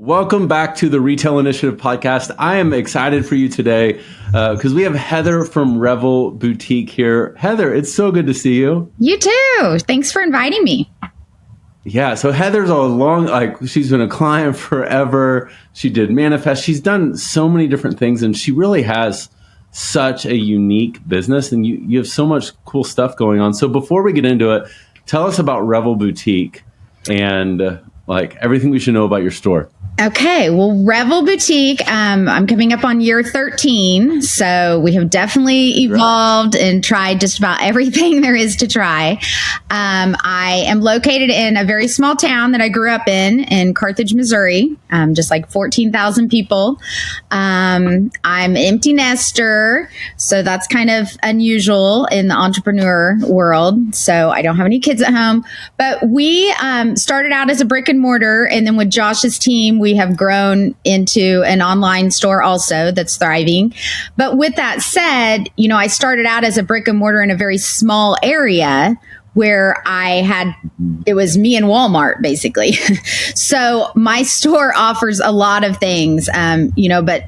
Welcome back to the Retail Initiative podcast. I am excited for you today because we have Heather from Revel Boutique here. Heather, it's so good to see you. You too. Thanks for inviting me. Yeah, so Heather's she's been a client forever. She did Manifest. She's done so many different things, and she really has such a unique business, and you have so much cool stuff going on. So before we get into it, tell us about Revel Boutique and everything we should know about your store. Okay, well, Revel Boutique, I'm coming up on year 13, so we have definitely evolved and tried just about everything there is to try. I am located in a very small town that I grew up in Carthage, Missouri, just like 14,000 people. I'm an empty nester, so that's kind of unusual in the entrepreneur world, so I don't have any kids at home. But we started out as a brick and mortar, and then with Josh's team, we have grown into an online store also that's thriving. But with that said, I started out as a brick and mortar in a very small area where it was me and Walmart basically. So my store offers a lot of things, but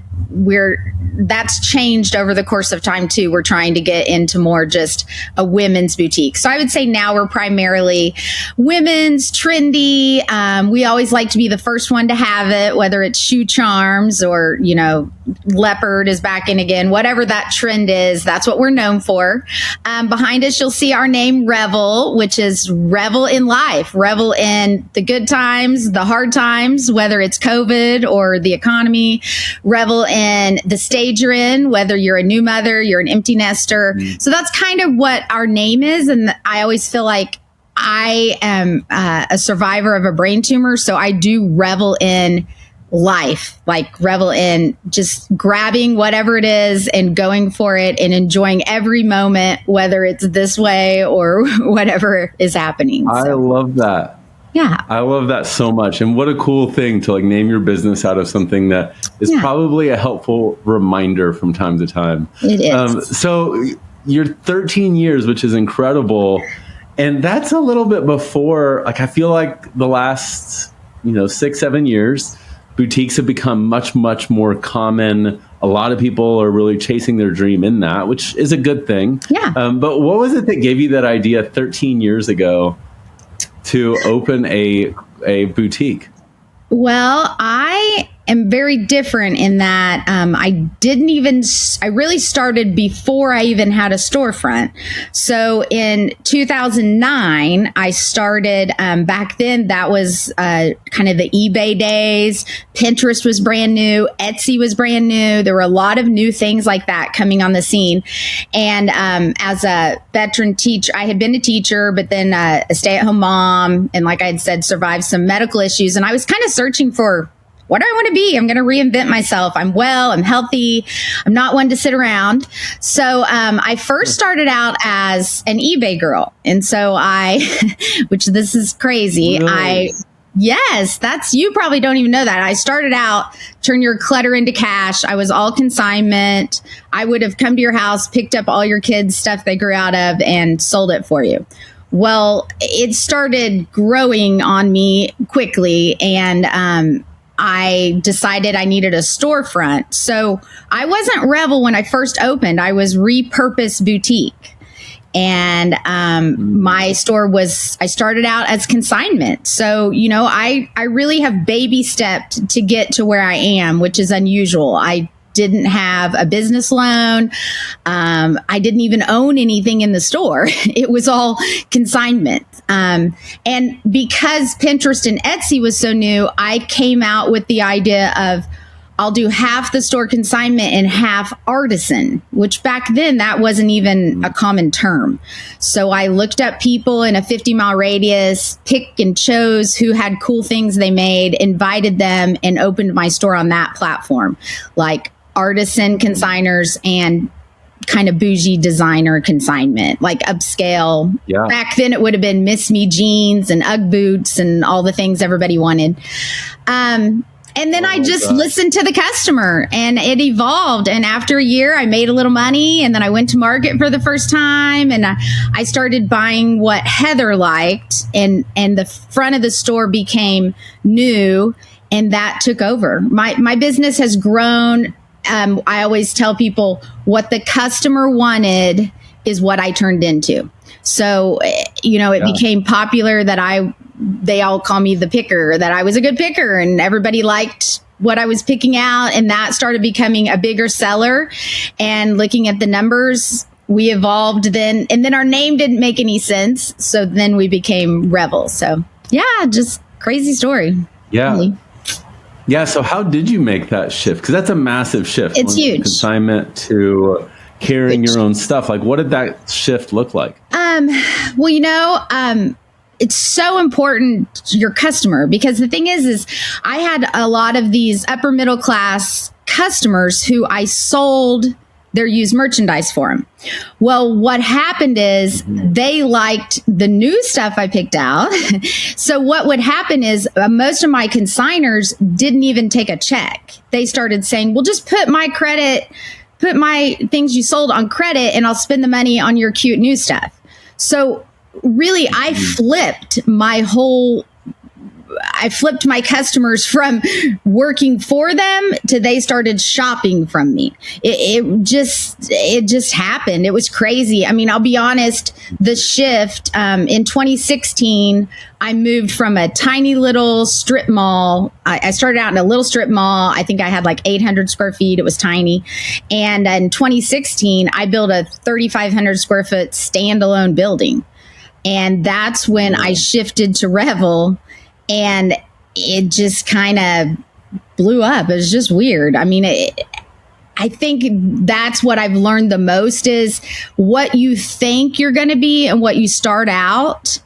that's changed over the course of time too. We're trying to get into more just a women's boutique. So I would say now we're primarily women's, trendy. We always like to be the first one to have it, whether it's shoe charms or, leopard is back in again, whatever that trend is, that's what we're known for. Behind us, you'll see our name Revel, which is revel in life, revel in the good times, the hard times, whether it's COVID or the economy, revel in the stage you're in, whether you're a new mother, you're an empty nester. So that's kind of what our name is. And I always feel like I am a survivor of a brain tumor. So I do revel in life, like revel in just grabbing whatever it is and going for it and enjoying every moment, whether it's this way or whatever is happening. I love that. Yeah. I love that so much. And what a cool thing to name your business out of something that is probably a helpful reminder from time to time. It is. So you're 13 years, which is incredible. And that's a little bit before, I feel like the last, 6-7 years, boutiques have become much, much more common. A lot of people are really chasing their dream in that, which is a good thing. Yeah. But what was it that gave you that idea 13 years ago to open a boutique? Well, I am very different in that I really started before I even had a storefront. So in 2009, I started, back then that was kind of the eBay days. Pinterest was brand new. Etsy was brand new. There were a lot of new things like that coming on the scene. And as a veteran teacher, I had been a teacher, but then a stay-at-home mom, and like I had said, survived some medical issues. And I was kind of searching for, what do I want to be? I'm going to reinvent myself. I'm well, I'm healthy. I'm not one to sit around. So I first started out as an eBay girl. And so which this is crazy. Really? Yes, you probably don't even know that. I started out, turn your clutter into cash. I was all consignment. I would have come to your house, picked up all your kids' stuff they grew out of and sold it for you. Well, it started growing on me quickly, and I decided I needed a storefront. So I wasn't Revel when I first opened. I was Repurpose Boutique. And my store I started out as consignment. So, I really have baby stepped to get to where I am, which is unusual. I didn't have a business loan. I didn't even own anything in the store. It was all consignment. And because Pinterest and Etsy was so new, I came out with the idea of, I'll do half the store consignment and half artisan, which back then that wasn't even a common term. So I looked up people in a 50-mile radius, picked and chose who had cool things they made, invited them, and opened my store on that platform, like artisan consigners and kind of bougie designer consignment, like upscale. Yeah. Back then it would have been Miss Me jeans and Ugg boots and all the things everybody wanted. And then I just listened to the customer, and it evolved. And after a year, I made a little money, and then I went to market for the first time, and I started buying what Heather liked, and the front of the store became new. And that took over. My business has grown. I always tell people what the customer wanted is what I turned into. So, it became popular that they all call me the picker, that I was a good picker, and everybody liked what I was picking out. And that started becoming a bigger seller. And looking at the numbers, we evolved then, and then our name didn't make any sense. So then we became Revel. So yeah, just crazy story. Yeah. Really. Yeah. So how did you make that shift? Because that's a massive shift. It's huge. Consignment to carrying your own stuff. Like, what did that shift look like? It's so important to your customer, because the thing is I had a lot of these upper middle class customers who I sold their used merchandise for them. Well, what happened is they liked the new stuff I picked out. So what would happen is most of my consigners didn't even take a check. They started saying, well, just put my things you sold on credit and I'll spend the money on your cute new stuff. So really, I flipped my customers from working for them to they started shopping from me. It just happened. It was crazy. I mean, I'll be honest, the shift in 2016, I moved from a tiny little strip mall. I started out in a little strip mall. I think I had like 800 square feet. It was tiny. And in 2016, I built a 3,500 square foot standalone building. And that's when I shifted to Revel, and it just kind of blew up. It was just weird. I mean, I think that's what I've learned the most is what you think you're going to be and what you start out.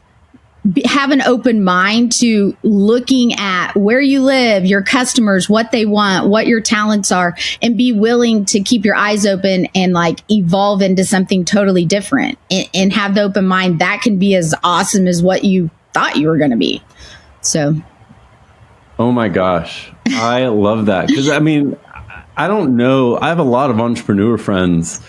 Have an open mind to looking at where you live, your customers, what they want, what your talents are, and be willing to keep your eyes open and like evolve into something totally different and have the open mind that can be as awesome as what you thought you were going to be. So. Oh my gosh. I love that. Because I mean, I don't know. I have a lot of entrepreneur friends,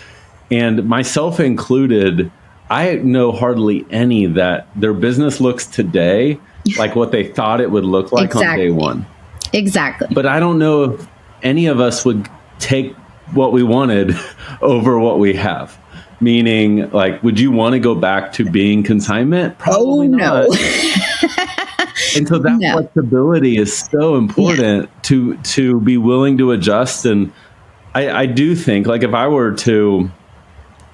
and myself included. I know hardly any that their business looks today like what they thought it would look like on day one. Exactly. But I don't know if any of us would take what we wanted over what we have. Meaning, like, would you want to go back to being consignment? Probably not. And so that flexibility is so important to be willing to adjust. And I do think, like, if I were to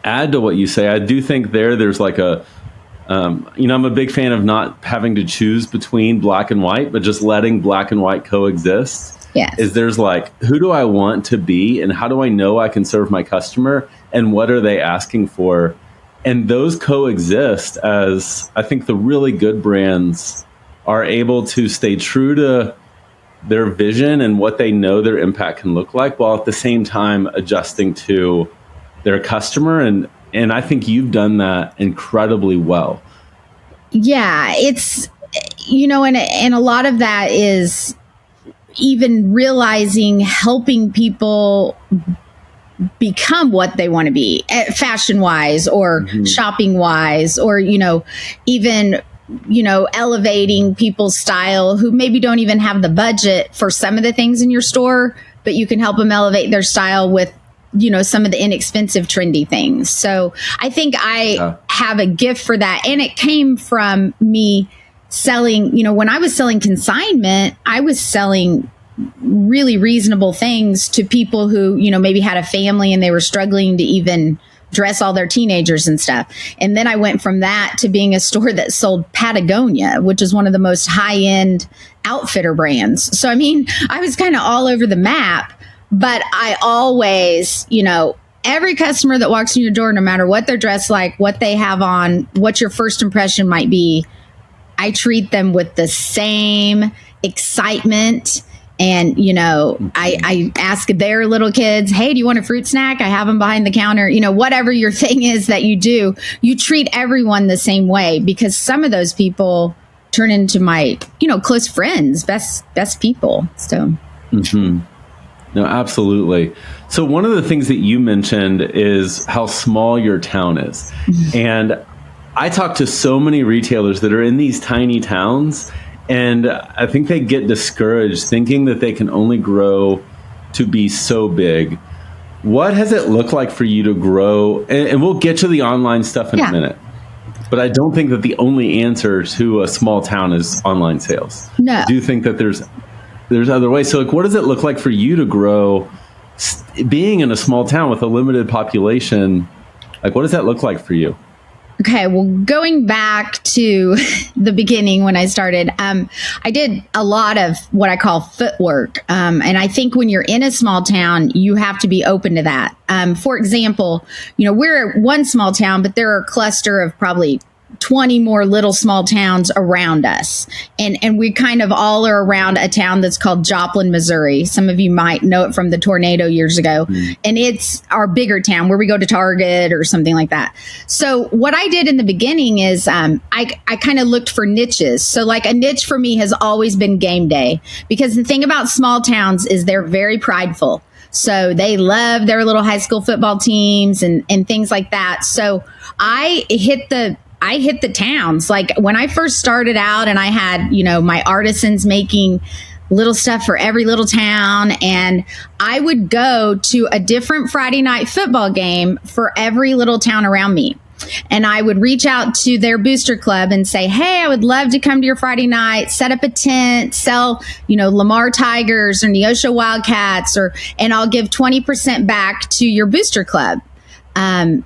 add to what you say, I do think there's like I'm a big fan of not having to choose between black and white, but just letting black and white coexist. Yes. Is there's like, who do I want to be and how do I know I can serve my customer and what are they asking for? And those coexist as I think the really good brands are able to stay true to their vision and what they know their impact can look like, while at the same time adjusting to their customer. And I think you've done that incredibly well. Yeah, it's, and a lot of that is even realizing, helping people become what they want to be, fashion wise or shopping wise, or, even, elevating people's style who maybe don't even have the budget for some of the things in your store, but you can help them elevate their style with some of the inexpensive, trendy things. So I think I have a gift for that. And it came from me selling, when I was selling consignment, I was selling really reasonable things to people who, maybe had a family and they were struggling to even dress all their teenagers and stuff. And then I went from that to being a store that sold Patagonia, which is one of the most high-end outfitter brands. So, I mean, I was kind of all over the map. But I always, every customer that walks in your door, no matter what they're dressed like, what they have on, what your first impression might be, I treat them with the same excitement. And, I ask their little kids, hey, do you want a fruit snack? I have them behind the counter. Whatever your thing is that you do, you treat everyone the same way, because some of those people turn into my, close friends, best people. So. Mm-hmm. No, absolutely. So one of the things that you mentioned is how small your town is. And I talk to so many retailers that are in these tiny towns, And I think they get discouraged thinking that they can only grow to be so big. What has it looked like for you to grow? And we'll get to the online stuff in a minute. But I don't think that the only answer to a small town is online sales. No. I do think that there's other ways. So like, what does it look like for you to grow being in a small town with a limited population? Like, what does that look like for you? Okay, well, going back to the beginning when I started, I did a lot of what I call footwork. And I think when you're in a small town, you have to be open to that. For example, we're one small town, but there are a cluster of probably 20 more little small towns around us. And we kind of all are around a town that's called Joplin, Missouri. Some of you might know it from the tornado years ago. And it's our bigger town where we go to Target or something like that. So what I did in the beginning is I kind of looked for niches. So like a niche for me has always been game day, because the thing about small towns is they're very prideful. So they love their little high school football teams and things like that. So I hit the towns. Like when I first started out and I had, my artisans making little stuff for every little town, and I would go to a different Friday night football game for every little town around me. And I would reach out to their booster club and say, hey, I would love to come to your Friday night, set up a tent, sell, Lamar Tigers or Neosho Wildcats, and I'll give 20% back to your booster club. And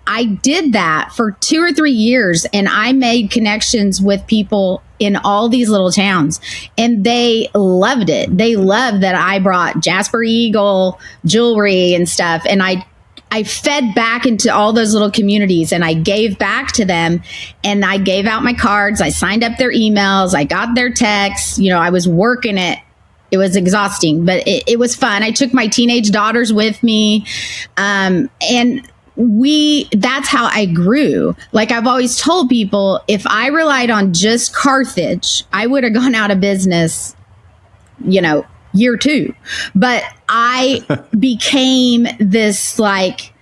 I did that for 2 or 3 years, and I made connections with people in all these little towns, and they loved it. They loved that I brought Jasper Eagle jewelry and stuff. And I fed back into all those little communities, and I gave back to them, and I gave out my cards. I signed up their emails. I got their texts. I was working it. It was exhausting, but it was fun. I took my teenage daughters with me. And that's how I grew. Like I've always told people, if I relied on just Carthage, I would have gone out of business, year 2. But I became this, like,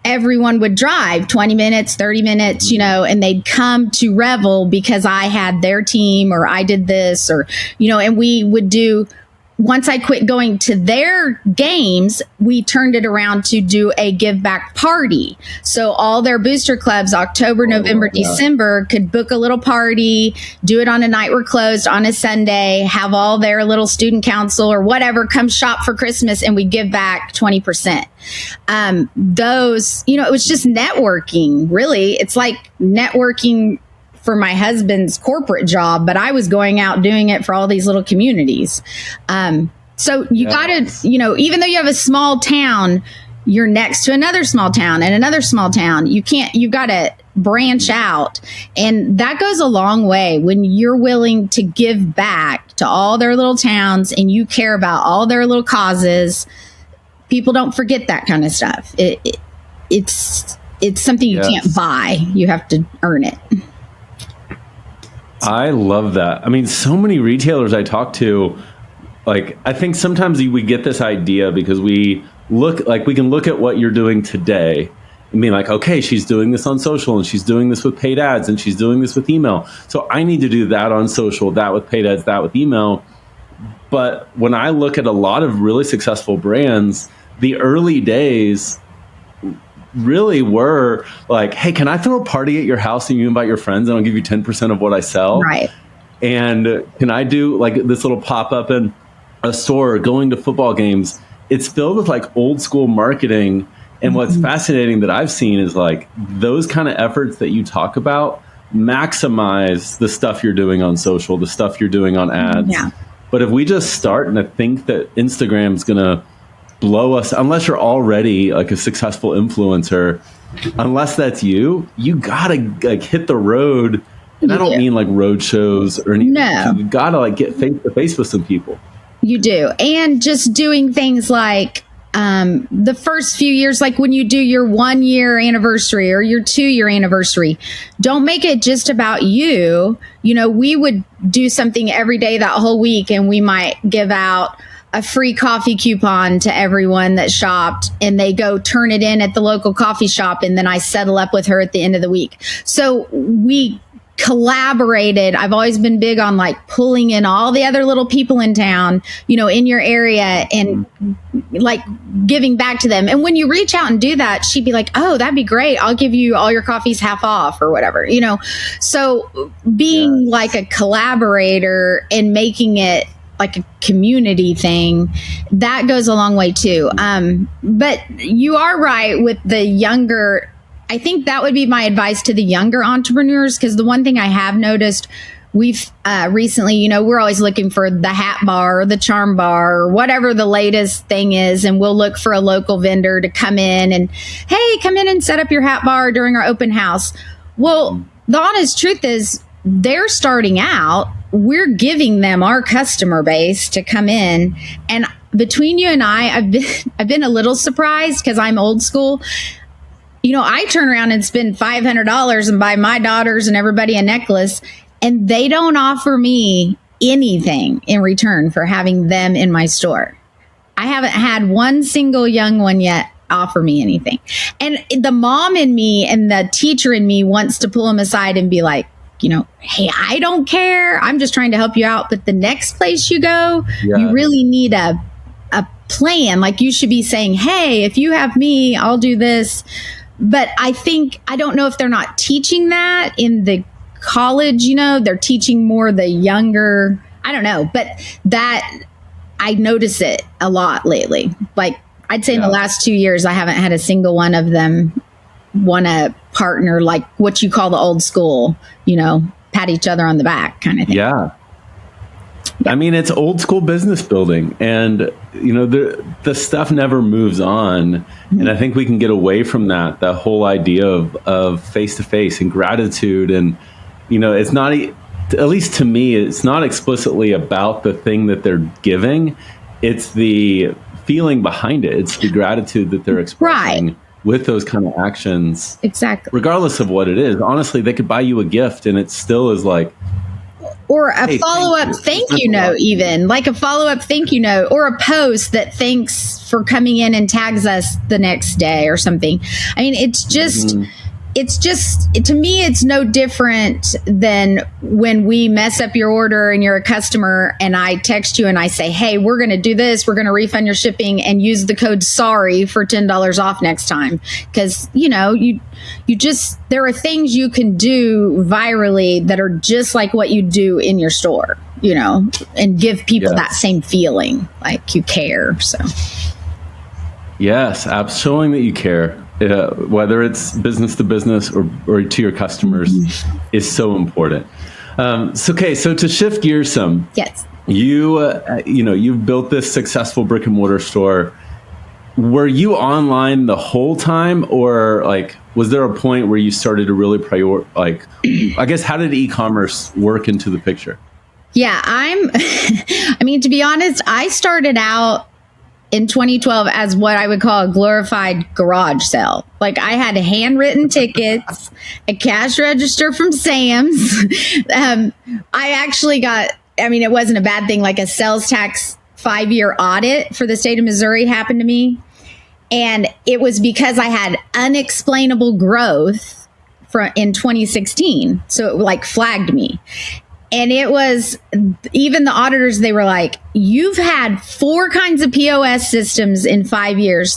everyone would drive 20 minutes, 30 minutes, and they'd come to Revel because I had their team or I did this or, and we would do, once I quit going to their games, we turned it around to do a give back party. So all their booster clubs, October, November, December, could book a little party, do it on a night we're closed on a Sunday, have all their little student council or whatever come shop for Christmas, and we give back 20%. It was just networking, really. It's like networking for my husband's corporate job, but I was going out doing it for all these little communities. So you gotta, even though you have a small town, you're next to another small town and another small town. You've got to branch out. And that goes a long way when you're willing to give back to all their little towns and you care about all their little causes. People don't forget that kind of stuff. It's something you can't buy. You have to earn it. I love that. I mean, so many retailers I talk to, like, I think sometimes we get this idea because we can look at what you're doing today and be like, okay, she's doing this on social and she's doing this with paid ads and she's doing this with email. So I need to do that on social, that with paid ads, that with email. But when I look at a lot of really successful brands, the early days really were like, hey, can I throw a party at your house and you invite your friends and I'll give you 10% of what I sell? Right. And can I do like this little pop-up in a store, going to football games? It's filled with like old school marketing. And what's fascinating that I've seen is like those kind of efforts that you talk about maximize the stuff you're doing on social, the stuff you're doing on ads. Yeah. But if we just start and I think that Instagram's going to blow us, unless you're already like a successful influencer, unless that's you gotta like hit the road. And I don't mean like road shows or anything. No. You gotta like get face to face with some people. You do. And just doing things like the first few years, like when you do your 1 year anniversary or your 2 year anniversary, don't make it just about you. We would do something every day that whole week, and we might give out a free coffee coupon to everyone that shopped, and they go turn it in at the local coffee shop, and then I settle up with her at the end of the week. So we collaborated. I've always been big on like pulling in all the other little people in town, in your area, and like giving back to them. And when you reach out and do that, she'd be like, oh, that'd be great. I'll give you all your coffees half off or whatever, So being like a collaborator and making it like a community thing, that goes a long way too. But you are right with the younger. I think that would be my advice to the younger entrepreneurs, because the one thing I have noticed, we've recently, we're always looking for the hat bar or the charm bar or whatever the latest thing is. And we'll look for a local vendor to come in and, hey, come in and set up your hat bar during our open house. Well, the honest truth is they're starting out. We're giving them our customer base to come in. And between you and I've been a little surprised, because I'm old school. I turn around and spend $500 and buy my daughters and everybody a necklace, and they don't offer me anything in return for having them in my store. I haven't had one single young one yet offer me anything. And the mom in me and the teacher in me wants to pull them aside and be like, hey, I don't care. I'm just trying to help you out. But the next place you go, you really need a plan. Like, you should be saying, hey, if you have me, I'll do this. But I don't know if they're not teaching that in the college, they're teaching more the younger, I don't know, but that I notice it a lot lately. Like, I'd say in the last 2 years, I haven't had a single one of them want to partner, like what you call the old school, pat each other on the back kind of thing. Yeah. I mean, it's old school business building, and the stuff never moves on. And I think we can get away from that whole idea of face to face and gratitude. And it's not, at least to me, it's not explicitly about the thing that they're giving. It's the feeling behind it. It's the gratitude that they're expressing with those kind of actions. Exactly. Regardless of what it is. Honestly, they could buy you a gift and it still is like, or a follow-up thank you note, even like a follow-up thank you note, or a post that thanks for coming in and tags us the next day or something. I mean, it's just to me, it's no different than when we mess up your order and you're a customer and I text you and I say, hey, we're going to do this. We're going to refund your shipping and use the code SORRY for $10 off next time. Because, there are things you can do virally that are just like what you do in your store, and give people that same feeling, like you care. So. Yes, showing that you care. Whether it's business to business or to your customers is so important. So to shift gears some, yes, you've built this successful brick and mortar store. Were you online the whole time, or like was there a point where you started to really I guess, how did e-commerce work into the picture? Yeah, to be honest, I started out in 2012 as what I would call a glorified garage sale. Like, I had handwritten tickets, a cash register from Sam's. I actually got, it wasn't a bad thing, like a sales tax 5-year audit for the state of Missouri happened to me. And it was because I had unexplainable growth in 2016. So it flagged me. And it was, even the auditors, they were like, you've had 4 kinds of POS systems in 5 years.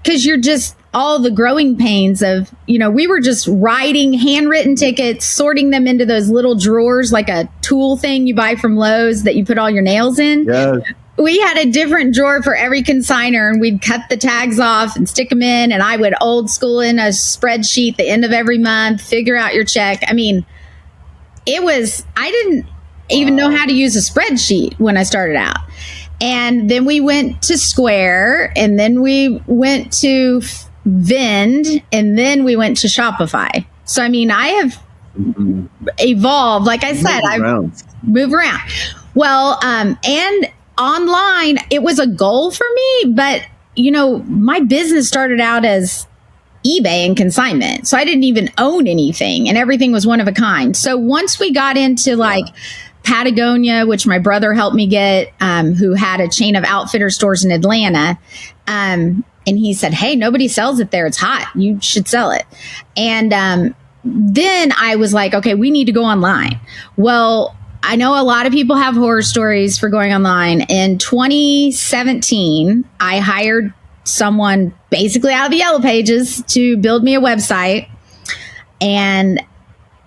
Because you're just all the growing pains of, we were just writing handwritten tickets, sorting them into those little drawers, like a tool thing you buy from Lowe's that you put all your nails in. Yes. We had a different drawer for every consignor, and we'd cut the tags off and stick them in. And I would old school in a spreadsheet the end of every month, figure out your check. I didn't even know how to use a spreadsheet when I started out. And then we went to Square, and then we went to Vend, and then we went to Shopify. So, I have evolved. Like I said, I've moved around. Well, and online, it was a goal for me, but, my business started out as eBay and consignment. So I didn't even own anything, and everything was one of a kind. So once we got into Patagonia, which my brother helped me get, who had a chain of outfitter stores in Atlanta, and he said, hey, nobody sells it there. It's hot. You should sell it. And then I was like, okay, we need to go online. Well, I know a lot of people have horror stories for going online. In 2017, I hired someone basically out of the Yellow Pages to build me a website. And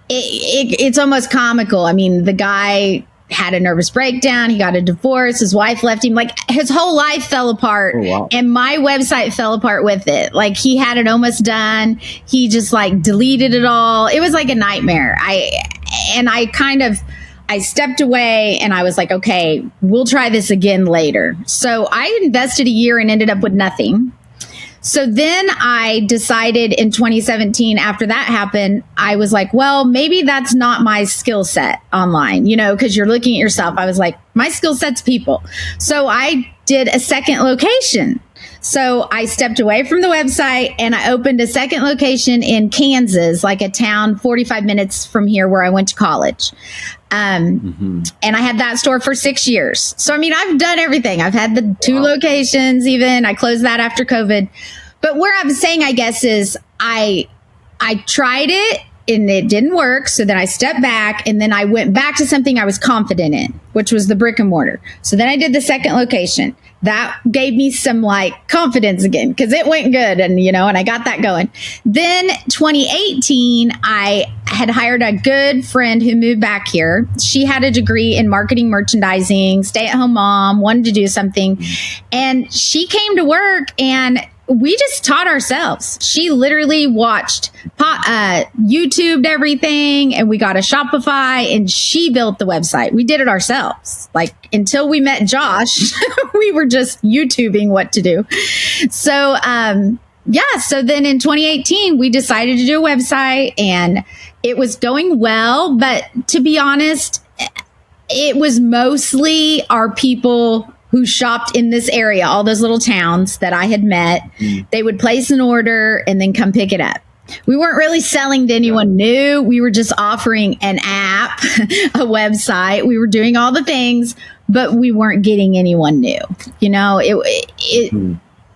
it's almost comical. I mean, the guy had a nervous breakdown. He got a divorce. His wife left him. Like, his whole life fell apart. Oh, wow. And my website fell apart with it. Like, he had it almost done. He just like deleted it all. It was like a nightmare. I stepped away and I was like, okay, we'll try this again later. So I invested a year and ended up with nothing. So then I decided in 2017, after that happened, I was like, well, maybe that's not my skill set online, because you're looking at yourself. I was like, my skill set's people. So I did a second location. So I stepped away from the website and I opened a second location in Kansas, like a town 45 minutes from here where I went to college. And I had that store for 6 years. So, I mean, I've done everything. I've had the 2 locations even. I closed that after COVID. But where I'm saying, I guess, is I tried it and it didn't work. So then I stepped back and then I went back to something I was confident in, which was the brick and mortar. So then I did the second location. That gave me some like confidence again because it went good and I got that going. Then 2018, I had hired a good friend who moved back here. She had a degree in marketing, merchandising, stay-at-home mom, wanted to do something. And she came to work and we just taught ourselves. She literally watched, YouTubed everything, and we got a Shopify, and she built the website. We did it ourselves. Like, until we met Josh, we were just YouTubing what to do. So, so then in 2018, we decided to do a website, and it was going well. But to be honest, it was mostly our people who shopped in this area, all those little towns that I had met. They would place an order and then come pick it up. We weren't really selling to anyone new. We were just offering an app, a website. We were doing all the things, but we weren't getting anyone new. It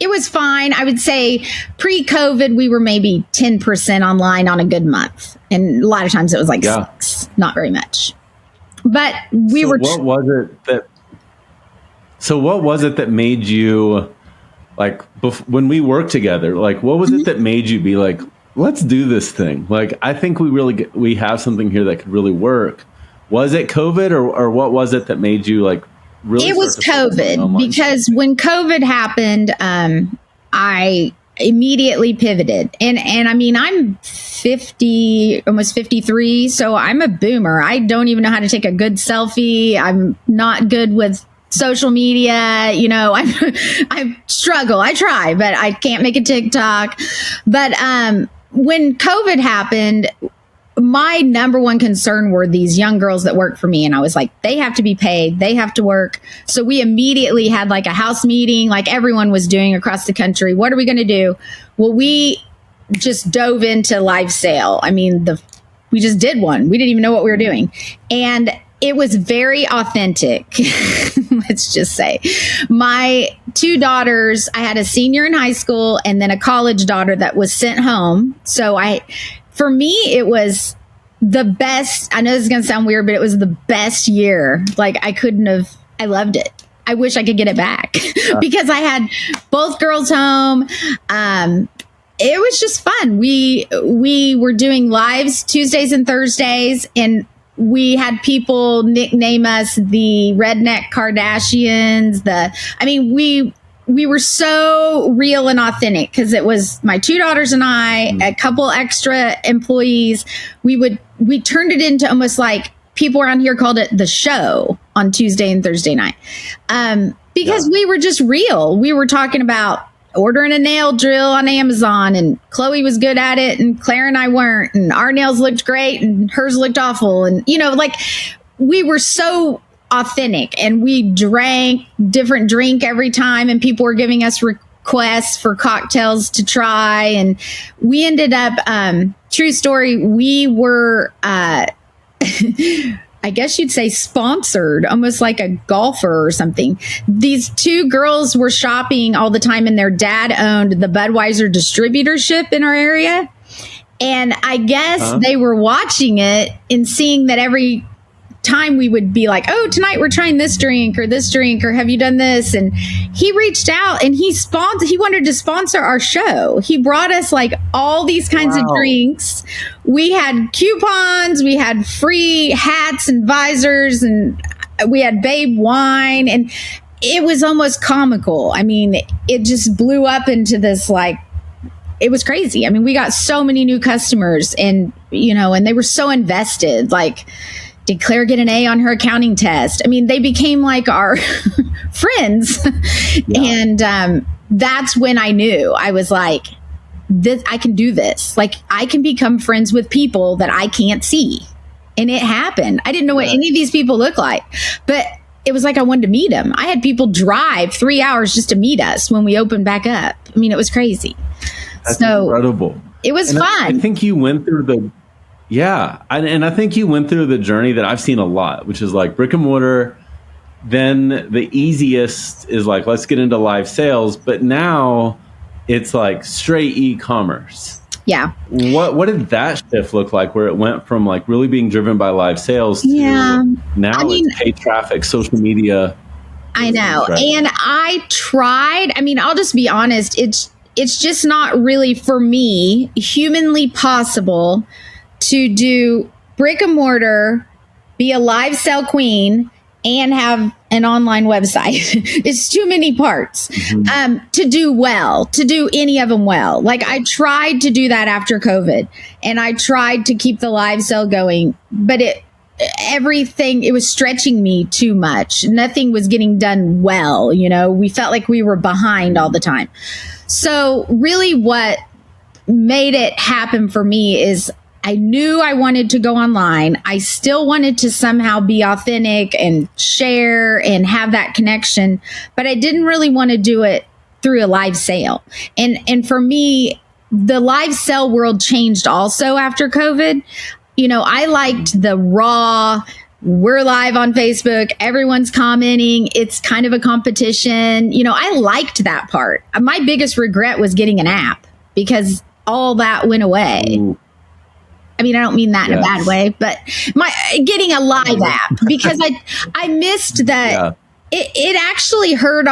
was fine. I would say pre-COVID, we were maybe 10% online on a good month. And a lot of times it was like 6, not very much. But what was it that made you, like, when we worked together, like, what was it that made you be like, let's do this thing? Like, I think we have something here that could really work. Was it COVID or what was it that made you like really? It was COVID, because when COVID happened, I immediately pivoted. And I mean, I'm 50, almost 53. So I'm a boomer. I don't even know how to take a good selfie. I'm not good with social media, I struggle. I try, but I can't make a TikTok. But when COVID happened, my number one concern were these young girls that work for me. And I was like, they have to be paid. They have to work. So we immediately had like a house meeting, like everyone was doing across the country. What are we going to do? Well, we just dove into live sale. I mean, we just did one. We didn't even know what we were doing. And it was very authentic. Let's just say my 2 daughters, I had a senior in high school and then a college daughter that was sent home. So for me, it was the best. I know this is going to sound weird, but it was the best year. Like, I loved it. I wish I could get it back because I had both girls home. It was just fun. We were doing lives Tuesdays and Thursdays, and we had people nickname us the Redneck Kardashians. We were so real and authentic because it was my 2 daughters and I, a couple extra employees. We turned it into almost like people around here called it the show on Tuesday and Thursday night. Because we were just real. We were talking about ordering a nail drill on Amazon, and Chloe was good at it and Claire and I weren't, and our nails looked great and hers looked awful. And, we were so authentic, and we drank different drink every time, and people were giving us requests for cocktails to try. And we ended up, true story, we were, I guess you'd say sponsored, almost like a golfer or something. These 2 girls were shopping all the time, and their dad owned the Budweiser distributorship in our area. And I guess they were watching it and seeing that every time we would be like, oh, tonight we're trying this drink, or have you done this? And he reached out and he wanted to sponsor our show. He brought us like all these kinds of drinks. We had coupons, we had free hats and visors, and we had Babe wine, and it was almost comical. I mean, it just blew up into this, like, it was crazy. I mean, we got so many new customers, and, and they were so invested, like, did Claire get an A on her accounting test? I mean, they became like our friends. Yeah. And that's when I knew. I was like, I can do this. Like, I can become friends with people that I can't see. And it happened. I didn't know what any of these people look like, but it was like I wanted to meet them. I had people drive 3 hours just to meet us when we opened back up. I mean, it was crazy. That's incredible. It was fun. I think you went through and I think you went through the journey that I've seen a lot, which is like brick and mortar. Then the easiest is like, let's get into live sales. But now it's like straight e-commerce. Yeah. What did that shift look like, where it went from like really being driven by live sales to now it's paid traffic, social media? I know. Right? And I tried. I mean, I'll just be honest. It's just not really, for me, humanly possible to do brick and mortar, be a live sell queen, and have an online website. It's too many parts to do any of them well. Like, I tried to do that after COVID, and I tried to keep the live sell going, but it was stretching me too much. Nothing was getting done well. We felt like we were behind all the time. So really what made it happen for me is I knew I wanted to go online. I still wanted to somehow be authentic and share and have that connection, but I didn't really want to do it through a live sale. And for me, the live sale world changed also after COVID. I liked the raw, we're live on Facebook, everyone's commenting, it's kind of a competition. I liked that part. My biggest regret was getting an app, because all that went away. Ooh. I mean, I don't mean that in a bad way, but getting a live app, because I missed that. Yeah. It actually hurt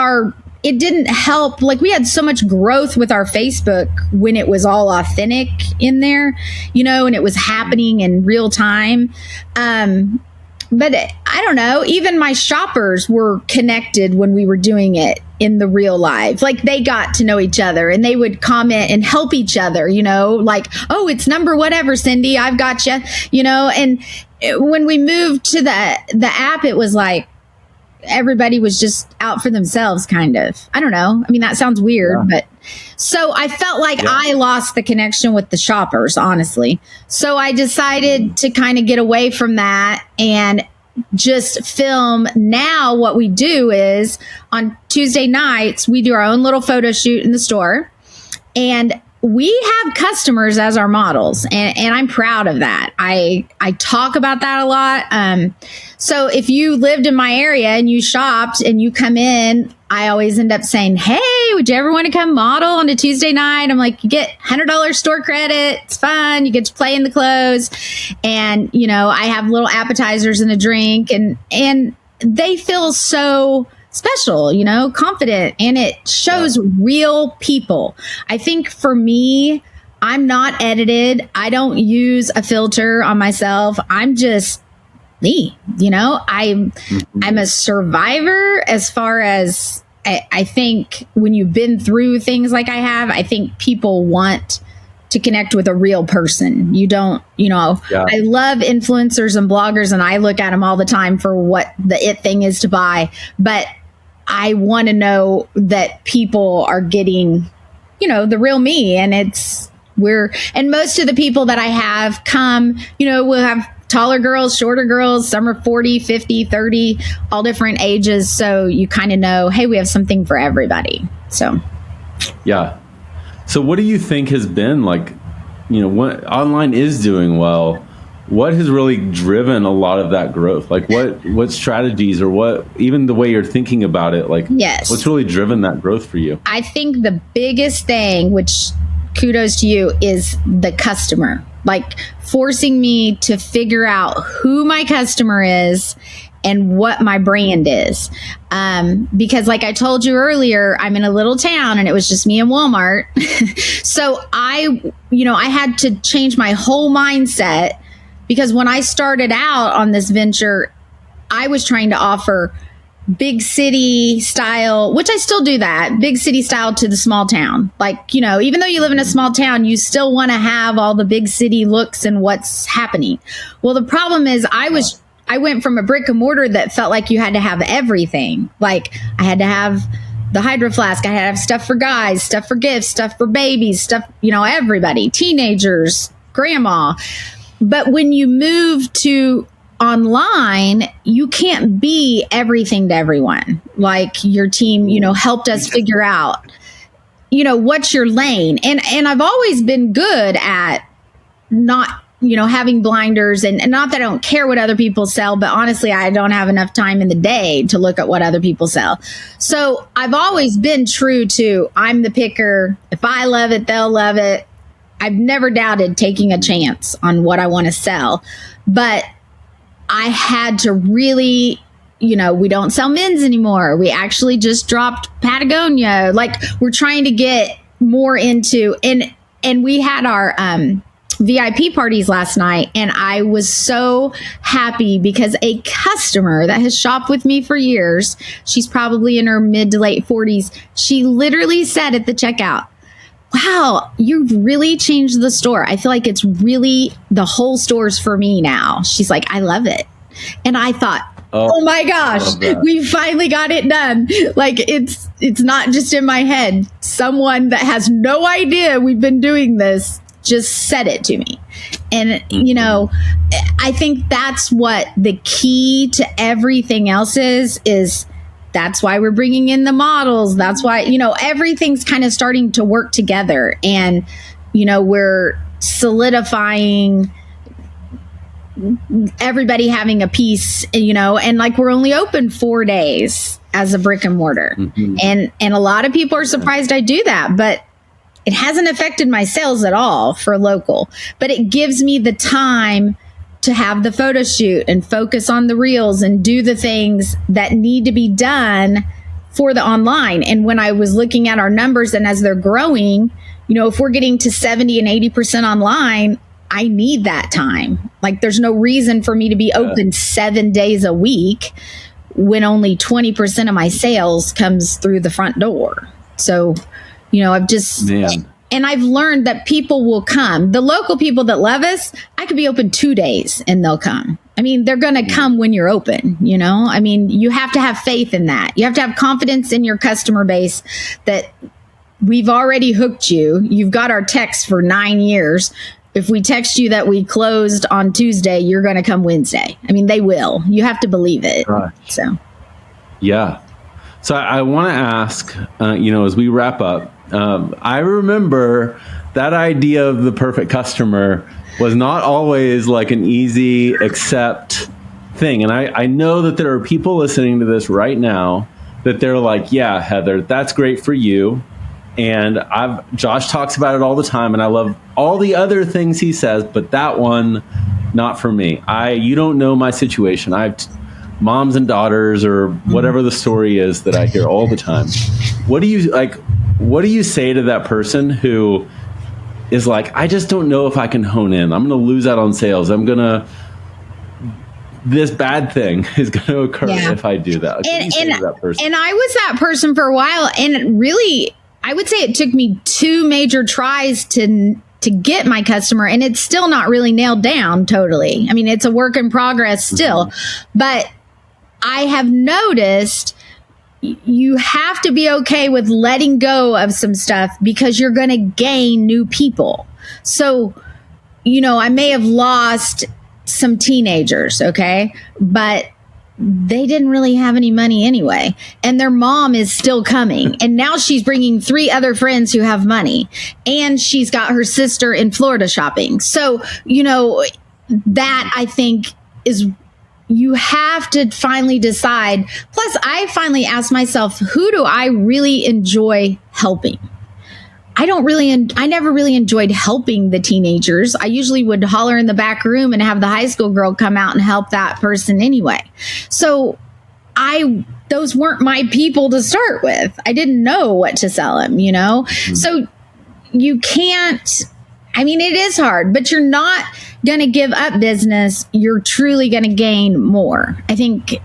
it didn't help. Like, we had so much growth with our Facebook when it was all authentic in there, and it was happening in real time. But I don't know, even my shoppers were connected when we were doing it in the real life. Like, they got to know each other, and they would comment and help each other, like, oh, it's number whatever, Cindy, I've got you, and when we moved to the app, it was like everybody was just out for themselves, kind of. I don't know. I mean, that sounds weird, but so I felt like I lost the connection with the shoppers, honestly. So I decided to kind of get away from that and just film. Now what we do is on Tuesday nights, we do our own little photo shoot in the store, and we have customers as our models, and I'm proud of that. I talk about that a lot. So if you lived in my area and you shopped and you come in, I always end up saying, hey, would you ever want to come model on a Tuesday night? I'm like, you get $100 store credit. It's fun. You get to play in the clothes. And, I have little appetizers and a drink, and they feel so special, confident, and it shows real people. I think for me, I'm not edited. I don't use a filter on myself. I'm just me, I'm a survivor. As far as I think when you've been through things like I have, I think people want to connect with a real person. You don't, I love influencers and bloggers, and I look at them all the time for what the it thing is to buy, but I want to know that people are getting, the real me. And and most of the people that I have come, we'll have taller girls, shorter girls, some are 40, 50, 30, all different ages. So you kind of know, hey, we have something for everybody. So. Yeah. So what do you think has been like, what online is doing well? What has really driven a lot of that growth? Like what strategies, or what, even the way you're thinking about it, like what's really driven that growth for you? I think the biggest thing, which kudos to you, is the customer. Like forcing me to figure out who my customer is and what my brand is. Because like I told you earlier, I'm in a little town and it was just me and Walmart. So I had to change my whole mindset, because when I started out on this venture, I was trying to offer big city style, which I still do that, big city style to the small town. Like, even though you live in a small town, you still want to have all the big city looks and what's happening. Well, the problem is I went from a brick and mortar that felt like you had to have everything. Like I had to have the Hydro Flask, I had to have stuff for guys, stuff for gifts, stuff for babies, stuff, everybody, teenagers, grandma. But when you move to online, you can't be everything to everyone. Like your team, helped us figure out, what's your lane. And I've always been good at not, having blinders, and not that I don't care what other people sell, but honestly, I don't have enough time in the day to look at what other people sell. So I've always been true to, I'm the picker. If I love it, they'll love it. I've never doubted taking a chance on what I want to sell, but I had to really, we don't sell men's anymore. We actually just dropped Patagonia. Like we're trying to get more into, and we had our VIP parties last night, and I was so happy because a customer that has shopped with me for years, she's probably in her mid to late 40s. She literally said at the checkout, "Wow, you've really changed the store. I feel like it's really, the whole store's for me now." She's like, "I love it." And I thought, oh my gosh, we finally got it done. Like it's not just in my head. Someone that has no idea we've been doing this just said it to me. And, I think that's what the key to everything else is that's why we're bringing in the models. That's why, everything's kind of starting to work together, and, we're solidifying everybody having a piece, and like we're only open 4 days as a brick and mortar. And a lot of people are surprised I do that, but it hasn't affected my sales at all for local, but it gives me the time to have the photo shoot and focus on the reels and do the things that need to be done for the online. And when I was looking at our numbers, and as they're growing, if we're getting to 70 and 80% online, I need that time. Like there's no reason for me to be open 7 days a week when only 20% of my sales comes through the front door. So, I've just, and I've learned that people will come. The local people that love us, I could be open 2 days and they'll come. I mean, they're going to come when you're open, I mean, you have to have faith in that. You have to have confidence in your customer base that we've already hooked you. You've got our text for 9 years. If we text you that we closed on Tuesday, you're going to come Wednesday. I mean, they will. You have to believe it. Right. So, yeah. So I want to ask, as we wrap up, I remember that idea of the perfect customer was not always like an easy accept thing. And I know that there are people listening to this right now that they're like, yeah, Heather, that's great for you. And Josh talks about it all the time, and I love all the other things he says, but that one, not for me. You don't know my situation. I have moms and daughters, or whatever the story is that I hear all the time. What do you say to that person who is like, I just don't know if I can hone in. I'm going to lose out on sales. This bad thing is going to occur if I do that. What do you say to that person? And I was that person for a while, and really, I would say it took me 2 major tries to get my customer, and it's still not really nailed down totally. I mean, it's a work in progress still, but I have noticed you have to be okay with letting go of some stuff because you're going to gain new people. So, I may have lost some teenagers, okay, but they didn't really have any money anyway. And their mom is still coming. And now she's bringing 3 other friends who have money. And she's got her sister in Florida shopping. So, that I think is, you have to finally decide. Plus, I finally asked myself, who do I really enjoy helping? I never really enjoyed helping the teenagers. I usually would holler in the back room and have the high school girl come out and help that person anyway. So those weren't my people to start with. I didn't know what to sell them, So you can't, it is hard, but you're not going to give up business. You're truly going to gain more. I think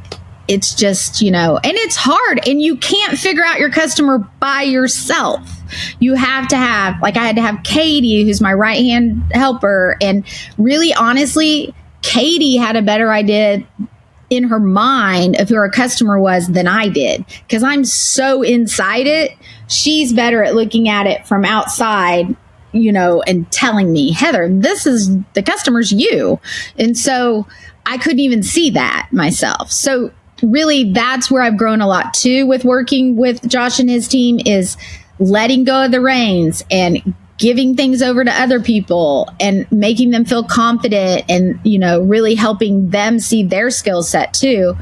it's just, and it's hard, and you can't figure out your customer by yourself. You have to have, I had to have Katie, who's my right-hand helper. And really, honestly, Katie had a better idea in her mind of who her customer was than I did, because I'm so inside it. She's better at looking at it from outside, and telling me, Heather, this is the customer's you. And so I couldn't even see that myself. So really, that's where I've grown a lot too with working with Josh and his team, is letting go of the reins and giving things over to other people and making them feel confident, and, really helping them see their skill set too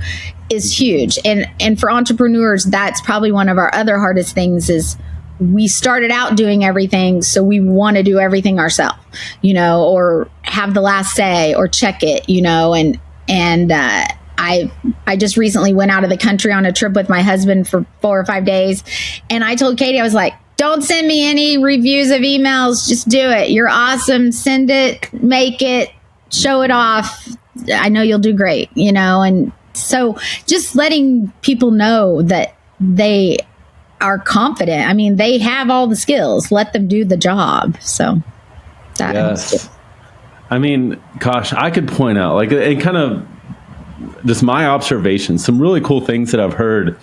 is huge. And for entrepreneurs, that's probably one of our other hardest things is we started out doing everything. So we want to do everything ourselves, or have the last say or check it, and I just recently went out of the country on a trip with my husband for 4 or 5 days. And I told Katie, I was like, don't send me any reviews of emails. Just do it. You're awesome. Send it, make it, show it off. I know you'll do great, And so just letting people know that they are confident. They have all the skills. Let them do the job. So that. Yes. Gosh, I could point out, it kind of, just my observations, some really cool things that I've heard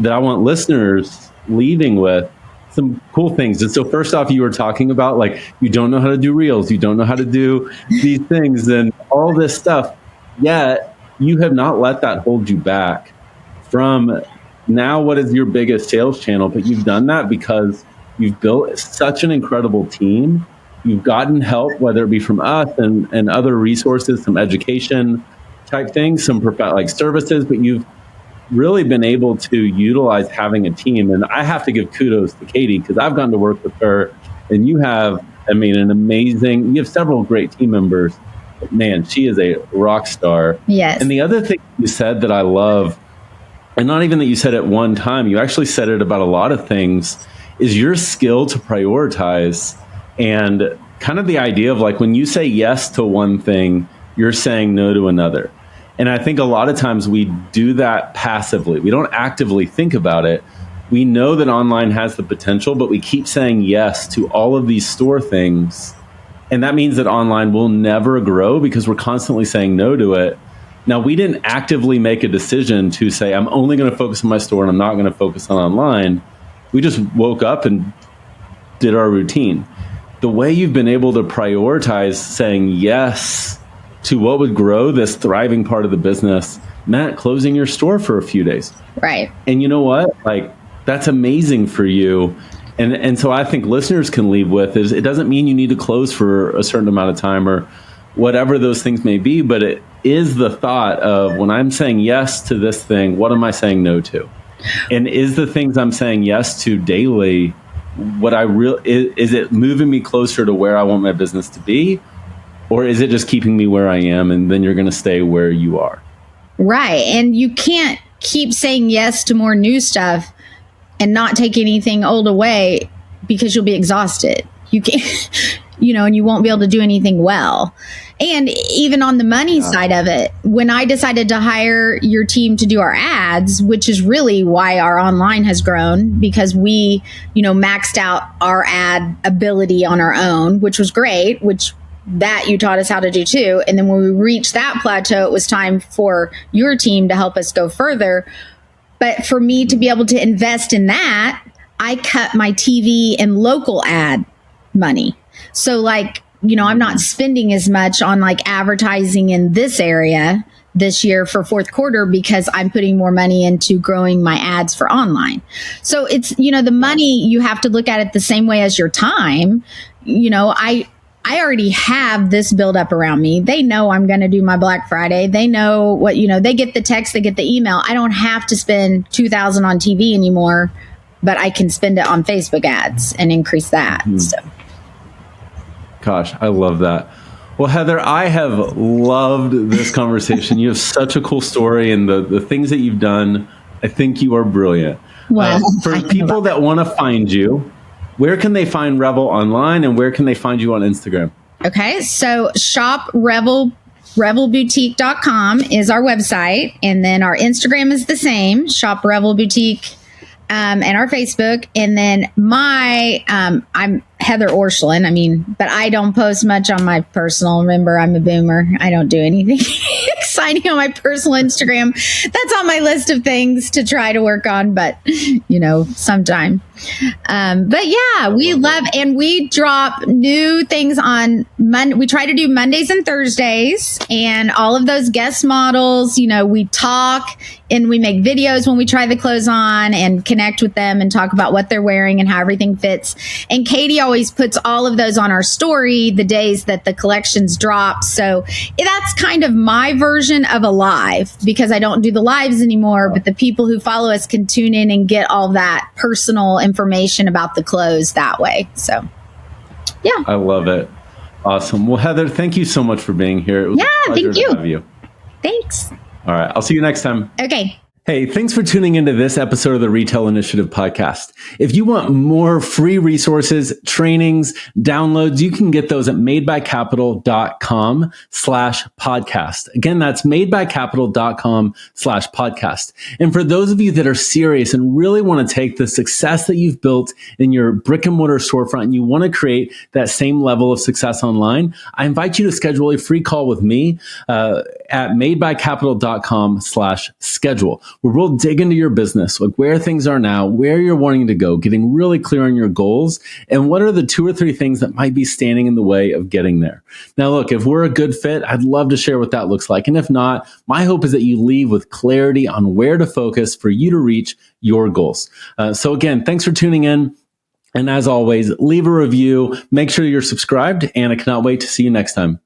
that I want listeners leaving with some cool things. And so first off, you were talking about you don't know how to do reels, you don't know how to do these things and all this stuff, yet you have not let that hold you back from now what is your biggest sales channel. But you've done that because you've built such an incredible team. You've gotten help, whether it be from us and other resources, some education type things, some services, but you've really been able to utilize having a team. And I have to give kudos to Katie, because I've gotten to work with her, and you have, you have several great team members, but man, she is a rock star. Yes. And the other thing you said that I love, and not even that you said it one time, you actually said it about a lot of things, is your skill to prioritize, and kind of the idea of when you say yes to one thing, you're saying no to another. And I think a lot of times we do that passively. We don't actively think about it. We know that online has the potential, but we keep saying yes to all of these store things. And that means that online will never grow because we're constantly saying no to it. Now, we didn't actively make a decision to say, I'm only going to focus on my store and I'm not going to focus on online. We just woke up and did our routine. The way you've been able to prioritize saying yes to what would grow this thriving part of the business meant closing your store for a few days. Right. And you know what? That's amazing for you. And so I think listeners can leave with is it doesn't mean you need to close for a certain amount of time or whatever those things may be, but it is the thought of when I'm saying yes to this thing, what am I saying no to? And is the things I'm saying yes to daily, is it moving me closer to where I want my business to be? Or is it just keeping me where I am, and then you're going to stay where you are? Right. And you can't keep saying yes to more new stuff and not take anything old away, because you'll be exhausted. You can't, and you won't be able to do anything well. And even on the money side of it, when I decided to hire your team to do our ads, which is really why our online has grown, because we, maxed out our ad ability on our own, which was great, that you taught us how to do too. And then when we reached that plateau, it was time for your team to help us go further. But for me to be able to invest in that, I cut my TV and local ad money. So I'm not spending as much on advertising in this area this year for fourth quarter, because I'm putting more money into growing my ads for online. So it's, the money, you have to look at it the same way as your time. I already have this build up around me. They know I'm going to do my Black Friday. They know what, they get the text, they get the email. I don't have to spend $2,000 on TV anymore but I can spend it on Facebook ads and increase that. So. Gosh, I love that. Well, Heather, I have loved this conversation. You have such a cool story, and the things that you've done, I think you are brilliant. Well, for people that want to find you, where can they find Revel online, and where can they find you on Instagram? Okay, so shop Revel, revelboutique.com is our website. And then our Instagram is the same, shop Revel Boutique, and our Facebook. And then I'm Heather Orscheln. But I don't post much on my personal. Remember, I'm a boomer. I don't do anything exciting on my personal Instagram. That's on my list of things to try to work on, but sometime. But yeah, we love, and we drop new things on Monday. We try to do Mondays and Thursdays, and all of those guest models, we talk and we make videos when we try the clothes on and connect with them and talk about what they're wearing and how everything fits. And Katie always puts all of those on our story the days that the collections drop. So that's kind of my version of a live, because I don't do the lives anymore, but the people who follow us can tune in and get all that personal information about the clothes that way. So, yeah. I love it. Awesome. Well, Heather, thank you so much for being here. It was a pleasure to have you. Thanks. All right. I'll see you next time. Okay. Hey, thanks for tuning into this episode of the Retail Initiative podcast. If you want more free resources, trainings, downloads, you can get those at madebycapital.com/podcast. Again, that's madebycapital.com/podcast. And for those of you that are serious and really want to take the success that you've built in your brick and mortar storefront and you want to create that same level of success online, I invite you to schedule a free call with me at madebycapital.com/schedule. Where we'll dig into your business, like where things are now, where you're wanting to go, getting really clear on your goals, and what are the 2 or 3 things that might be standing in the way of getting there. Now, look, if we're a good fit, I'd love to share what that looks like. And if not, my hope is that you leave with clarity on where to focus for you to reach your goals. So again, thanks for tuning in. And as always, leave a review, make sure you're subscribed, and I cannot wait to see you next time.